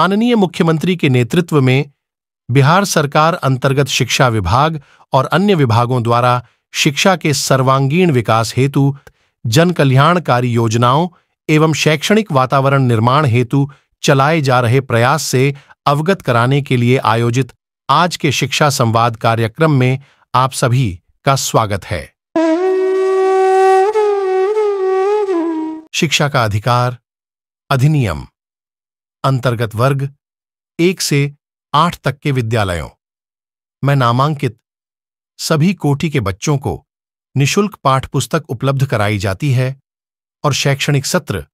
माननीय मुख्यमंत्री के नेतृत्व में बिहार सरकार अंतर्गत शिक्षा विभाग और अन्य विभागों द्वारा शिक्षा के सर्वांगीण विकास हेतु जन कल्याणकारी योजनाओं एवं शैक्षणिक वातावरण निर्माण हेतु चलाए जा रहे प्रयास से अवगत कराने के लिए आयोजित आज के शिक्षा संवाद कार्यक्रम में आप सभी का स्वागत है। शिक्षा का अधिकार अधिनियम अंतर्गत वर्ग 1 से 8 तक के विद्यालयों में नामांकित सभी कोटि के बच्चों को निशुल्क पाठ्य पुस्तक उपलब्ध कराई जाती है और शैक्षणिक सत्र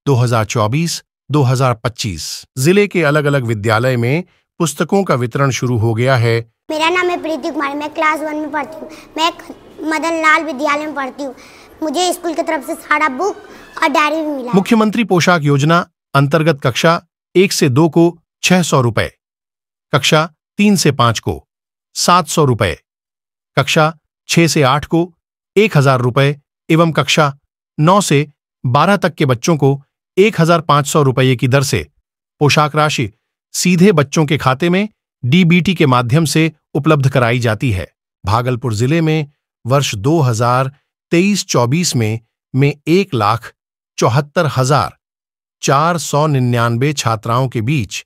2024-2025 जिले के अलग अलग विद्यालय में पुस्तकों का वितरण शुरू हो गया है। मेरा नाम है प्रीति कुमारी, मैं क्लास 1 में पढ़ती हूँ। मैं मदन लाल विद्यालय में पढ़ती हूँ। मुझे स्कूल की तरफ से सारा बुक और डायरी भी मिला। मुख्यमंत्री पोशाक योजना अंतर्गत कक्षा 1 से 2 को 600 रुपए, कक्षा 3 से 5 को 700 रुपए, कक्षा 6 से 8 को 1000 रुपए एवं कक्षा 9 से 12 तक के बच्चों को 1500 रुपये की दर से पोशाक राशि सीधे बच्चों के खाते में डीबीटी के माध्यम से उपलब्ध कराई जाती है। भागलपुर जिले में वर्ष 2023-24 में 1,74,499 छात्राओं के बीच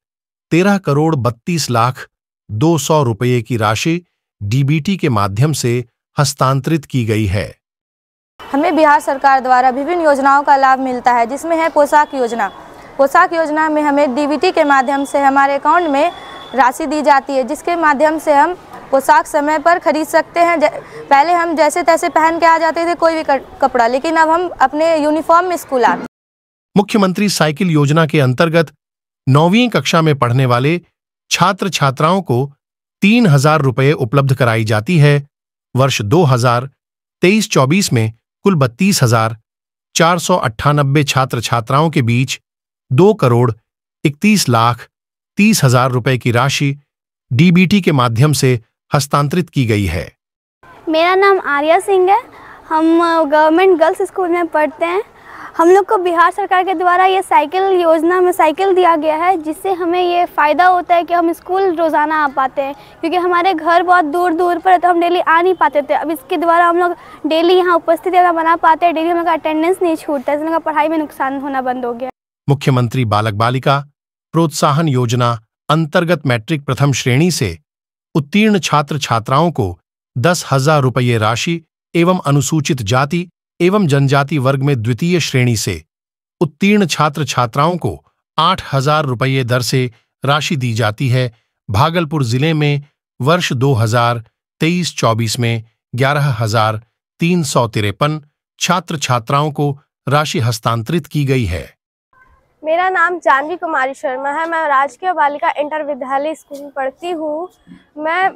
13,32,200,000 रुपये की राशि डीबीटी के माध्यम से हस्तांतरित की गई है। हमें बिहार सरकार द्वारा विभिन्न योजनाओं का लाभ मिलता है, जिसमें है पोशाक योजना। पोशाक योजना में हमें डीबीटी के माध्यम से हमारे अकाउंट में राशि दी जाती है, जिसके माध्यम से हम पोशाक समय पर खरीद सकते हैं। पहले हम जैसे तैसे पहन के आ जाते थे कोई भी कपड़ा, लेकिन अब हम अपने यूनिफॉर्म में स्कूल आते। मुख्यमंत्री साइकिल योजना के अंतर्गत 9वीं कक्षा में पढ़ने वाले छात्र छात्राओं को 3000 रुपये उपलब्ध कराई जाती है। वर्ष 2023-24 में कुल 32,498 छात्र छात्राओं के बीच 2,31,30,30,000 रुपए की राशि डीबीटी के माध्यम से हस्तांतरित की गई है। मेरा नाम आर्या सिंह है। हम गवर्नमेंट गर्ल्स स्कूल में पढ़ते हैं। हम लोग को बिहार सरकार के द्वारा ये साइकिल योजना में साइकिल दिया गया है, जिससे हमें ये फ़ायदा होता है कि हम स्कूल रोज़ाना आ पाते हैं, क्योंकि हमारे घर बहुत दूर दूर पर है तो हम डेली आ नहीं पाते थे। अब इसके द्वारा हम लोग डेली यहाँ उपस्थिति बना पाते हैं, डेली हम लोग का अटेंडेंस नहीं छूटता, इसलिए हम पढ़ाई में नुकसान होना बंद हो गया। मुख्यमंत्री बालक बालिका प्रोत्साहन योजना अंतर्गत मैट्रिक प्रथम श्रेणी से उत्तीर्ण छात्र छात्राओं को 10,000 रुपये राशि एवं अनुसूचित जाति एवं जनजाति वर्ग में द्वितीय श्रेणी से उत्तीर्ण छात्र छात्राओं को 8,000 रुपये दर से राशि दी जाती है। भागलपुर जिले में वर्ष 2023-24 में 11,353 छात्र छात्राओं को राशि हस्तांतरित की गई है। मेरा नाम जानवी कुमारी शर्मा है। मैं राजकीय बालिका इंटर विद्यालय स्कूल में पढ़ती हूँ। मैं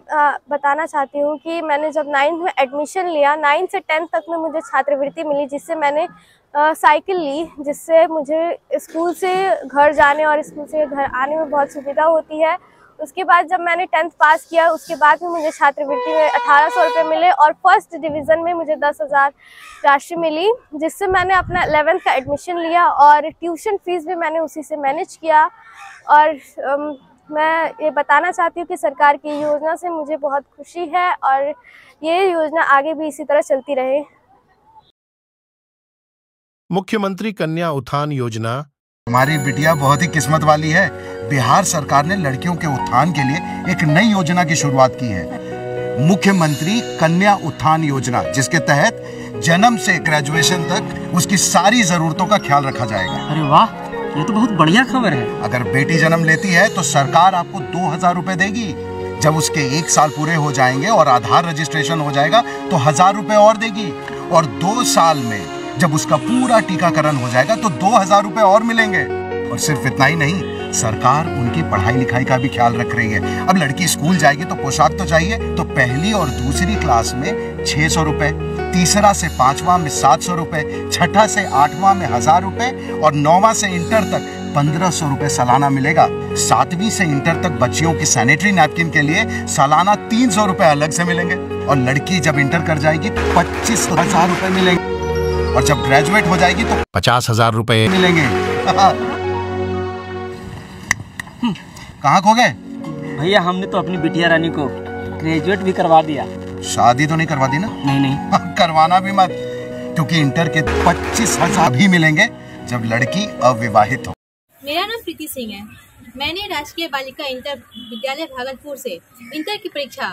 बताना चाहती हूँ कि मैंने जब 9th में एडमिशन लिया, 9 से 10 तक में मुझे छात्रवृत्ति मिली, जिससे मैंने साइकिल ली, जिससे मुझे स्कूल से घर जाने और स्कूल से घर आने में बहुत सुविधा होती है। उसके बाद जब मैंने 10th पास किया, उसके बाद में मुझे छात्रवृत्ति में 1800 रुपये मिले और फर्स्ट डिवीज़न में मुझे 10,000 राशि मिली, जिससे मैंने अपना 11th का एडमिशन लिया और ट्यूशन फीस भी मैंने उसी से मैनेज किया। और मैं ये बताना चाहती हूँ कि सरकार की योजना से मुझे बहुत खुशी है और ये योजना आगे भी इसी तरह चलती रहे। मुख्यमंत्री कन्या उत्थान योजना। हमारी बिटिया बहुत ही किस्मत वाली है। बिहार सरकार ने लड़कियों के उत्थान के लिए एक नई योजना की शुरुआत की है, मुख्यमंत्री कन्या उत्थान योजना, जिसके तहत जन्म से ग्रेजुएशन तक उसकी सारी जरूरतों का ख्याल रखा जाएगा। अरे वाह, ये तो बहुत बढ़िया खबर है। अगर बेटी जन्म लेती है तो सरकार आपको 2,000 रुपए देगी। जब उसके 1 साल पूरे हो जाएंगे और आधार रजिस्ट्रेशन हो जाएगा तो 1,000 रुपए और देगी, और 2 साल में जब उसका पूरा टीकाकरण हो जाएगा तो 2,000 रुपए और मिलेंगे। और सिर्फ इतना ही नहीं, सरकार उनकी पढ़ाई लिखाई का भी ख्याल रख रही है। अब लड़की स्कूल जाएगी तो पोशाक तो चाहिए, तो पहली और दूसरी क्लास में 600 रुपए, तीसरा से 5वां में 700 रुपए, छठा से 8वां में 1,000 रुपए और 9वां से इंटर तक 1,500 रुपए सालाना मिलेगा। 7वीं से इंटर तक बच्चियों की सैनिटरी नैपकिन के लिए सालाना 300 रुपए अलग से मिलेंगे, और लड़की जब इंटर कर जाएगी तो 25,000 रुपए मिलेंगे, और जब ग्रेजुएट हो जाएगी तो 50,000 रुपए मिलेंगे। कहाँ खो गए? भैया हमने तो अपनी बिटिया रानी को ग्रेजुएट भी करवा दिया। शादी तो नहीं करवा दी ना? नहीं। करवाना भी मत, क्योंकि इंटर के 25,000 भी मिलेंगे जब लड़की अविवाहित हो। मेरा नाम प्रीति सिंह है। मैंने राजकीय बालिका इंटर विद्यालय भागलपुर से इंटर की परीक्षा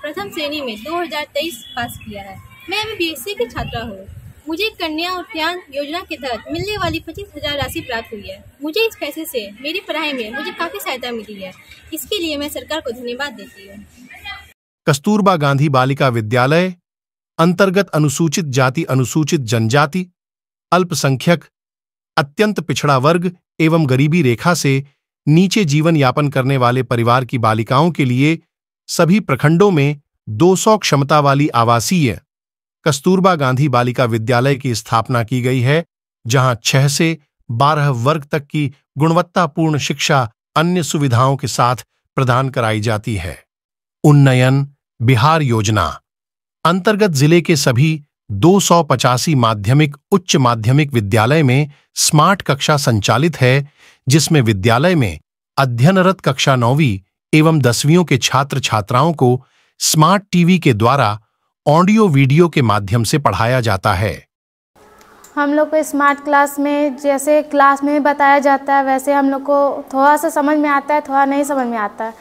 प्रथम श्रेणी में 2023 पास किया है। मैं बीएससी की छात्रा हूँ। मुझे कन्या उत्थान योजना के तहत मिलने वाली 25,000 राशि प्राप्त हुई है। मुझे इस पैसे से मेरी पढ़ाई में मुझे काफी सहायता मिली है। इसके लिए मैं सरकार को धन्यवाद देती हूँ। कस्तूरबा गांधी बालिका विद्यालय अंतर्गत अनुसूचित जाति, अनुसूचित जनजाति, अल्पसंख्यक, अत्यंत पिछड़ा वर्ग एवं गरीबी रेखा से नीचे जीवन यापन करने वाले परिवार की बालिकाओं के लिए सभी प्रखंडों में 200 क्षमता वाली आवासीय कस्तूरबा गांधी बालिका विद्यालय की स्थापना की गई है, जहां 6 से 12 वर्ग तक की गुणवत्तापूर्ण शिक्षा अन्य सुविधाओं के साथ प्रदान कराई जाती है। उन्नयन बिहार योजना अंतर्गत जिले के सभी 285 माध्यमिक उच्च माध्यमिक विद्यालय में स्मार्ट कक्षा संचालित है, जिसमें विद्यालय में अध्ययनरत कक्षा 9वीं एवं 10वीं के छात्र छात्राओं को स्मार्ट टीवी के द्वारा ऑडियो वीडियो के माध्यम से पढ़ाया जाता है। हम लोग को स्मार्ट क्लास में जैसे क्लास में बताया जाता है वैसे हम लोग को थोड़ा सा समझ में आता है, थोड़ा नहीं समझ में आता है।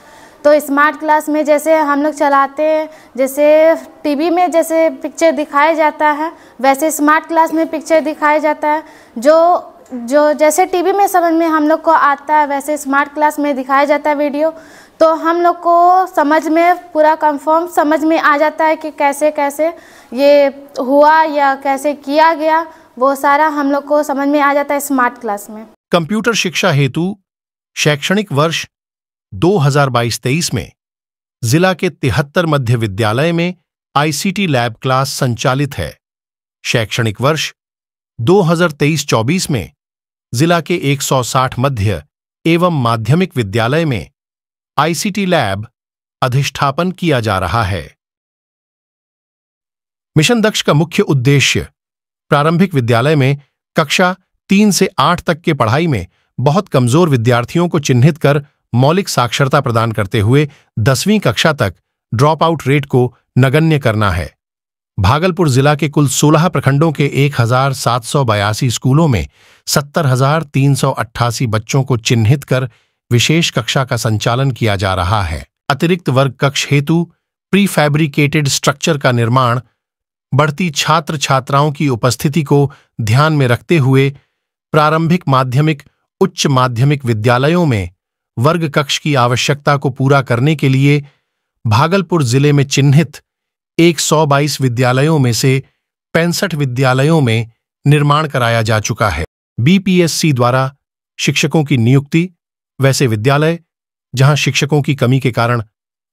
तो स्मार्ट क्लास में जैसे हम लोग चलाते हैं, जैसे टीवी में जैसे पिक्चर दिखाया जाता है वैसे स्मार्ट क्लास में पिक्चर दिखाया जाता है। जो जैसे टीवी में समझ में हम लोग को आता है वैसे स्मार्ट क्लास में दिखाया जाता है वीडियो। तो हम लोग को समझ में पूरा कंफर्म समझ में आ जाता है कि कैसे कैसे ये हुआ या कैसे किया गया, वो सारा हम लोग को समझ में आ जाता है स्मार्ट क्लास में। कंप्यूटर शिक्षा हेतु शैक्षणिक वर्ष 2022-23 में जिला के 73 मध्य विद्यालय में आईसीटी लैब क्लास संचालित है। शैक्षणिक वर्ष 2023-24 में जिला के 160 मध्य एवं माध्यमिक विद्यालय में आईसीटी लैब अधिष्ठापन किया जा रहा है। मिशन दक्ष का मुख्य उद्देश्य प्रारंभिक विद्यालय में कक्षा 3 से 8 तक के पढ़ाई में बहुत कमजोर विद्यार्थियों को चिन्हित कर मौलिक साक्षरता प्रदान करते हुए 10वीं कक्षा तक ड्रॉप आउट रेट को नगण्य करना है। भागलपुर जिला के कुल 16 प्रखंडों के 1,782 स्कूलों में 70,388 बच्चों को चिन्हित कर विशेष कक्षा का संचालन किया जा रहा है। अतिरिक्त वर्ग कक्ष हेतु प्री फैब्रिकेटेड स्ट्रक्चर का निर्माण बढ़ती छात्र छात्राओं की उपस्थिति को ध्यान में रखते हुए प्रारंभिक माध्यमिक उच्च माध्यमिक विद्यालयों में वर्ग कक्ष की आवश्यकता को पूरा करने के लिए भागलपुर जिले में चिन्हित 122 विद्यालयों में से 65 विद्यालयों में निर्माण कराया जा चुका है। बीपीएससी द्वारा शिक्षकों की नियुक्ति वैसे विद्यालय जहां शिक्षकों की कमी के कारण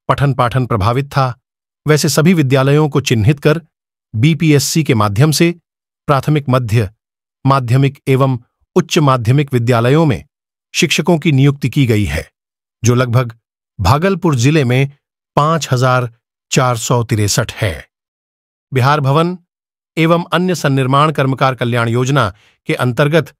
पठन पाठन प्रभावित था, वैसे सभी विद्यालयों को चिन्हित कर बीपीएससी के माध्यम से प्राथमिक मध्य माध्यमिक एवं उच्च माध्यमिक विद्यालयों में शिक्षकों की नियुक्ति की गई है, जो लगभग भागलपुर जिले में 5,463 है। बिहार भवन एवं अन्य सन्निर्माण कर्मकार कल्याण योजना के अंतर्गत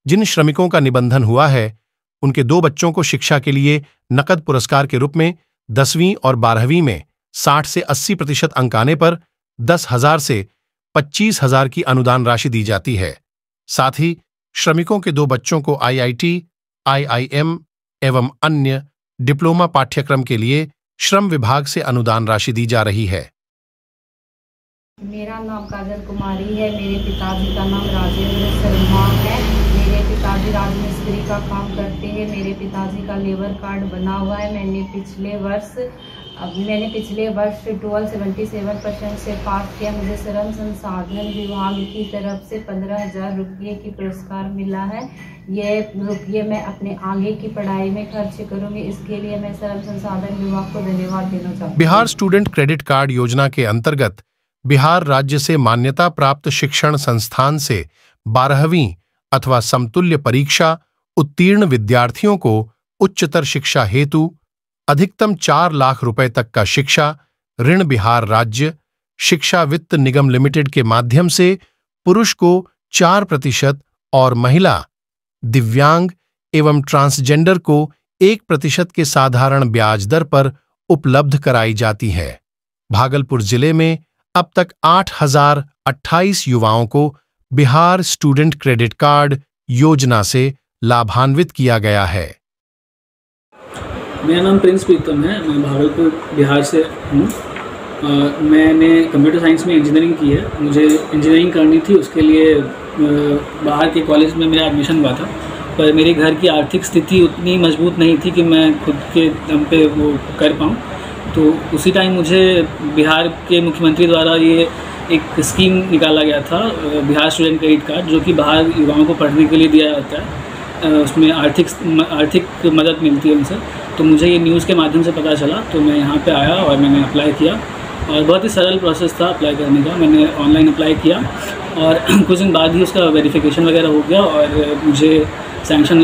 जिन श्रमिकों का निबंधन हुआ है, उनके 2 बच्चों को शिक्षा के लिए नकद पुरस्कार के रूप में 10वीं और 12वीं में 60 से 80% अंक आने पर 10,000 से 25,000 की अनुदान राशि दी जाती है। साथ ही श्रमिकों के 2 बच्चों को आईआईटी, आईआईएम एवं अन्य डिप्लोमा पाठ्यक्रम के लिए श्रम विभाग से अनुदान राशि दी जा रही है। मेरा नाम काजल कुमारी है। मेरे पिताजी का नाम राजेंद्र शर्मा है। मेरे पिताजी राजमिस्त्री का काम करते हैं। मेरे पिताजी का लेबर कार्ड बना हुआ है। मैंने पिछले वर्ष 1277% से पास किया। मुझे श्रम संसाधन विभाग की तरफ से 15,000 रुपये की पुरस्कार मिला है। ये रुपये मैं अपने आगे की पढ़ाई में खर्च करूंगी। इसके लिए मैं श्रम संसाधन विभाग को धन्यवाद देना चाहती हूँ। बिहार स्टूडेंट क्रेडिट कार्ड योजना के अंतर्गत बिहार राज्य से मान्यता प्राप्त शिक्षण संस्थान से 12वीं अथवा समतुल्य परीक्षा उत्तीर्ण विद्यार्थियों को उच्चतर शिक्षा हेतु अधिकतम 4 लाख रुपए तक का शिक्षा ऋण बिहार राज्य शिक्षा वित्त निगम लिमिटेड के माध्यम से पुरुष को 4% और महिला, दिव्यांग एवं ट्रांसजेंडर को 1% के साधारण ब्याज दर पर उपलब्ध कराई जाती है। भागलपुर जिले में अब तक 8,028 युवाओं को बिहार स्टूडेंट क्रेडिट कार्ड योजना से लाभान्वित किया गया है। मेरा नाम प्रिंस प्रीतम है, मैं भागलपुर बिहार से हूँ। मैंने कंप्यूटर साइंस में इंजीनियरिंग की है। मुझे इंजीनियरिंग करनी थी, उसके लिए बाहर के कॉलेज में मेरा एडमिशन हुआ था, पर मेरे घर की आर्थिक स्थिति उतनी मजबूत नहीं थी कि मैं खुद के दम पे वो कर पाऊँ। तो उसी टाइम मुझे बिहार के मुख्यमंत्री द्वारा ये एक स्कीम निकाला गया था, बिहार स्टूडेंट क्रेडिट कार्ड, जो कि बाहर युवाओं को पढ़ने के लिए दिया जाता है। उसमें आर्थिक मदद मिलती है उनसे। तो मुझे ये न्यूज़ के माध्यम से पता चला, तो मैं यहाँ पे आया और मैंने अप्लाई किया, और बहुत ही सरल प्रोसेस था अप्लाई करने का। मैंने ऑनलाइन अप्लाई किया और कुछ दिन बाद ही उसका वेरिफिकेशन वगैरह हो गया और मुझे सैंक्शन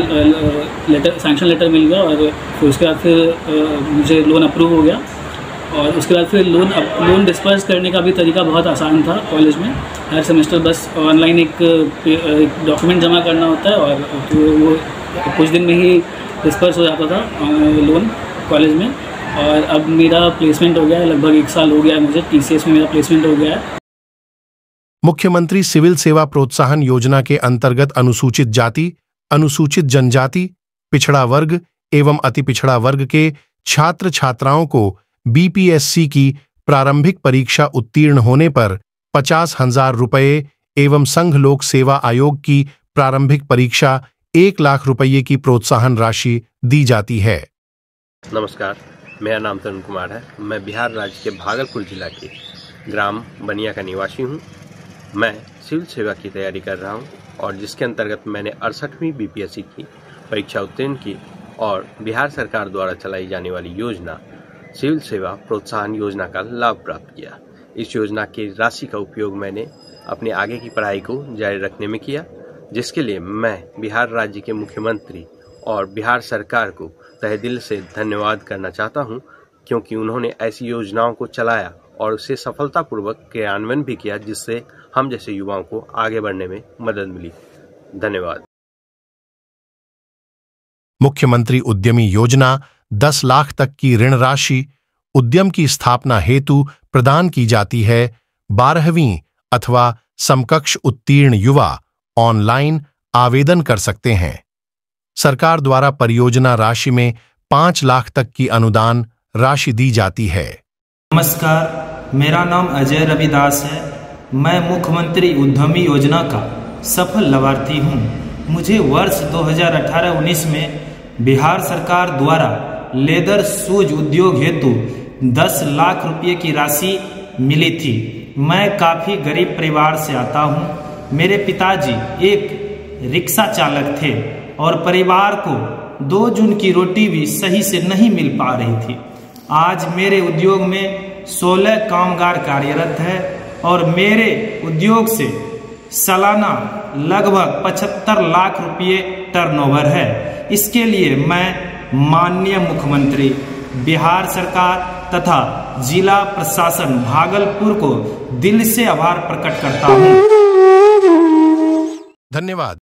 लेटर मिल गया, और फिर उसके बाद फिर मुझे लोन अप्रूव हो गया। और उसके बाद फिर लोन डिस्पर्स करने का भी तरीका बहुत आसान था। कॉलेज में हर सेमेस्टर बस ऑनलाइन एक डॉक्यूमेंट जमा करना होता है, और वो कुछ दिन में ही डिस्पर्स हो जाता था लोन कॉलेज में। और अब मेरा प्लेसमेंट हो गया है, लगभग 1 साल हो गया है मुझे, TCS में मेरा प्लेसमेंट हो गया है। मुख्यमंत्री सिविल सेवा प्रोत्साहन योजना के अंतर्गत अनुसूचित जाति, अनुसूचित जनजाति, पिछड़ा वर्ग एवं अति पिछड़ा वर्ग के छात्र छात्राओं को BPSC की प्रारंभिक परीक्षा उत्तीर्ण होने पर 50,000 रुपये एवं संघ लोक सेवा आयोग की प्रारंभिक परीक्षा 1 लाख रुपये की प्रोत्साहन राशि दी जाती है। नमस्कार, मेरा नाम तरुण कुमार है। मैं बिहार राज्य के भागलपुर जिला के ग्राम बनिया का निवासी हूँ। मैं सिविल सेवा की तैयारी कर रहा हूँ, और जिसके अंतर्गत मैंने 68वीं BPSC की परीक्षा उत्तीर्ण की और बिहार सरकार द्वारा चलाई जाने वाली योजना सिविल सेवा प्रोत्साहन योजना का लाभ प्राप्त किया। इस योजना की राशि का उपयोग मैंने अपने आगे की पढ़ाई को जारी रखने में किया, जिसके लिए मैं बिहार राज्य के मुख्यमंत्री और बिहार सरकार को तहे दिल से धन्यवाद करना चाहता हूं, क्योंकि उन्होंने ऐसी योजनाओं को चलाया और उसे सफलतापूर्वक क्रियान्वयन भी किया, जिससे हम जैसे युवाओं को आगे बढ़ने में मदद मिली। धन्यवाद। मुख्यमंत्री उद्यमी योजना 10 लाख तक की ऋण राशि उद्यम की स्थापना हेतु प्रदान की जाती है। 12वीं अथवा समकक्ष उत्तीर्ण युवा ऑनलाइन आवेदन कर सकते हैं। सरकार द्वारा परियोजना राशि में 5 लाख तक की अनुदान राशि दी जाती है। नमस्कार, मेरा नाम अजय रविदास है। मैं मुख्यमंत्री उद्यमी योजना का सफल लाभार्थी हूँ। मुझे वर्ष 2018-19 में बिहार सरकार द्वारा लेदर शूज उद्योग हेतु 10 लाख रुपये की राशि मिली थी। मैं काफ़ी गरीब परिवार से आता हूँ। मेरे पिताजी एक रिक्शा चालक थे और परिवार को 2 जून की रोटी भी सही से नहीं मिल पा रही थी। आज मेरे उद्योग में 16 कामगार कार्यरत है और मेरे उद्योग से सालाना लगभग 75 लाख रुपये टर्नओवर है। इसके लिए मैं माननीय मुख्यमंत्री, बिहार सरकार तथा जिला प्रशासन भागलपुर को दिल से आभार प्रकट करता हूँ। धन्यवाद।